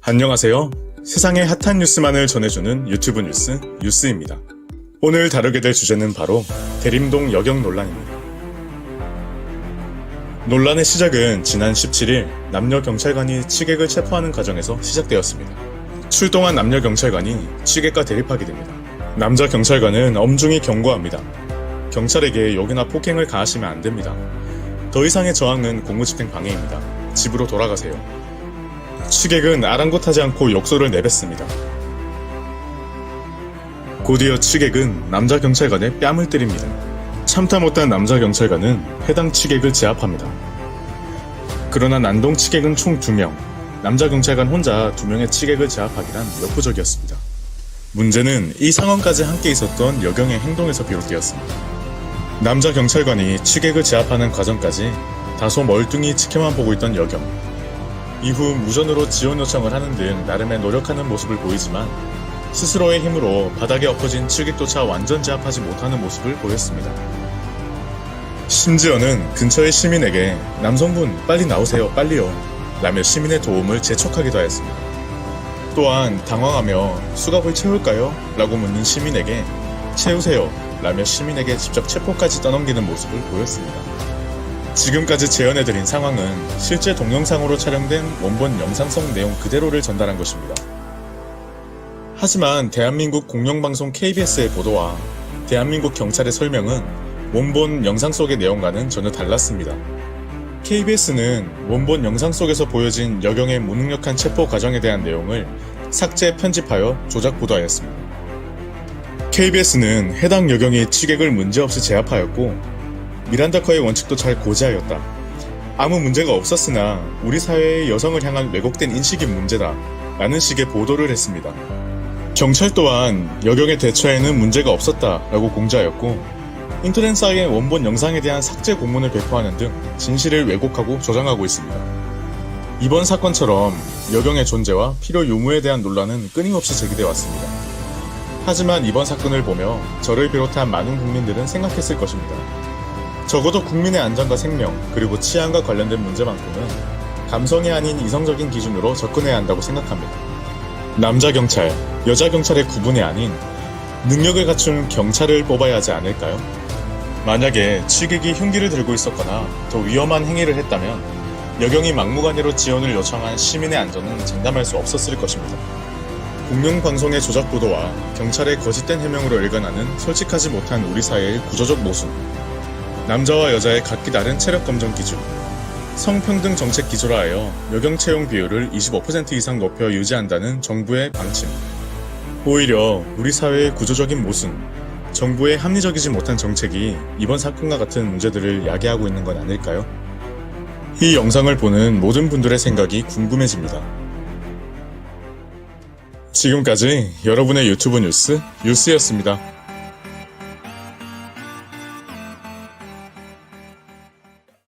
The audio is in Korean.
안녕하세요. 세상의 핫한 뉴스만을 전해주는 유튜브 뉴스, 뉴스입니다. 오늘 다루게 될 주제는 바로 대림동 여경 논란입니다. 논란의 시작은 지난 17일 남녀 경찰관이 취객을 체포하는 과정에서 시작되었습니다. 출동한 남녀 경찰관이 취객과 대립하게 됩니다. 남자 경찰관은 엄중히 경고합니다. 경찰에게 욕이나 폭행을 가하시면 안 됩니다. 더 이상의 저항은 공무집행 방해입니다. 집으로 돌아가세요. 취객은 아랑곳하지 않고 욕설을 내뱉습니다. 곧이어 취객은 남자 경찰관의 뺨을 때립니다. 참다 못한 남자 경찰관은 해당 취객을 제압합니다. 그러나 난동 취객은 총 2명, 남자 경찰관 혼자 2명의 취객을 제압하기란 역부족이었습니다. 문제는 이 상황까지 함께 있었던 여경의 행동에서 비롯되었습니다. 남자 경찰관이 취객을 제압하는 과정까지 다소 멀뚱히 지켜만 보고 있던 여경. 이후 무전으로 지원 요청을 하는 등 나름의 노력하는 모습을 보이지만 스스로의 힘으로 바닥에 엎어진 취객조차 완전 제압하지 못하는 모습을 보였습니다. 심지어는 근처의 시민에게 남성분 빨리 나오세요 빨리요 라며 시민의 도움을 재촉하기도 하였습니다. 또한 당황하며 수갑을 채울까요? 라고 묻는 시민에게 채우세요 라며 시민에게 직접 체포까지 떠넘기는 모습을 보였습니다. 지금까지 재현해드린 상황은 실제 동영상으로 촬영된 원본 영상성 내용 그대로를 전달한 것입니다. 하지만 대한민국 공영방송 KBS의 보도와 대한민국 경찰의 설명은 원본 영상 속의 내용과는 전혀 달랐습니다. KBS는 원본 영상 속에서 보여진 여경의 무능력한 체포 과정에 대한 내용을 삭제 편집하여 조작 보도하였습니다. KBS는 해당 여경이 취객을 문제없이 제압하였고 미란다커의 원칙도 잘 고지하였다. 아무 문제가 없었으나 우리 사회의 여성을 향한 왜곡된 인식이 문제다 라는 식의 보도를 했습니다. 경찰 또한 여경의 대처에는 문제가 없었다 라고 공지하였고 인터넷사의 원본 영상에 대한 삭제 공문을 배포하는 등 진실을 왜곡하고 조장하고 있습니다. 이번 사건처럼 여경의 존재와 필요 유무에 대한 논란은 끊임없이 제기되어 왔습니다. 하지만 이번 사건을 보며 저를 비롯한 많은 국민들은 생각했을 것입니다. 적어도 국민의 안전과 생명, 그리고 치안과 관련된 문제만큼은 감성이 아닌 이성적인 기준으로 접근해야 한다고 생각합니다. 남자 경찰, 여자 경찰의 구분이 아닌 능력을 갖춘 경찰을 뽑아야 하지 않을까요? 만약에 취객이 흉기를 들고 있었거나 더 위험한 행위를 했다면 여경이 막무가내로 지원을 요청한 시민의 안전은 장담할 수 없었을 것입니다. 공영방송의 조작 보도와 경찰의 거짓된 해명으로 일관하는 솔직하지 못한 우리 사회의 구조적 모순, 남자와 여자의 각기 다른 체력 검정 기준, 성평등 정책 기조로 하여 여경 채용 비율을 25% 이상 높여 유지한다는 정부의 방침. 오히려 우리 사회의 구조적인 모순, 정부의 합리적이지 못한 정책이 이번 사건과 같은 문제들을 야기하고 있는 건 아닐까요? 이 영상을 보는 모든 분들의 생각이 궁금해집니다. 지금까지 여러분의 유튜브 뉴스, 뉴스였습니다.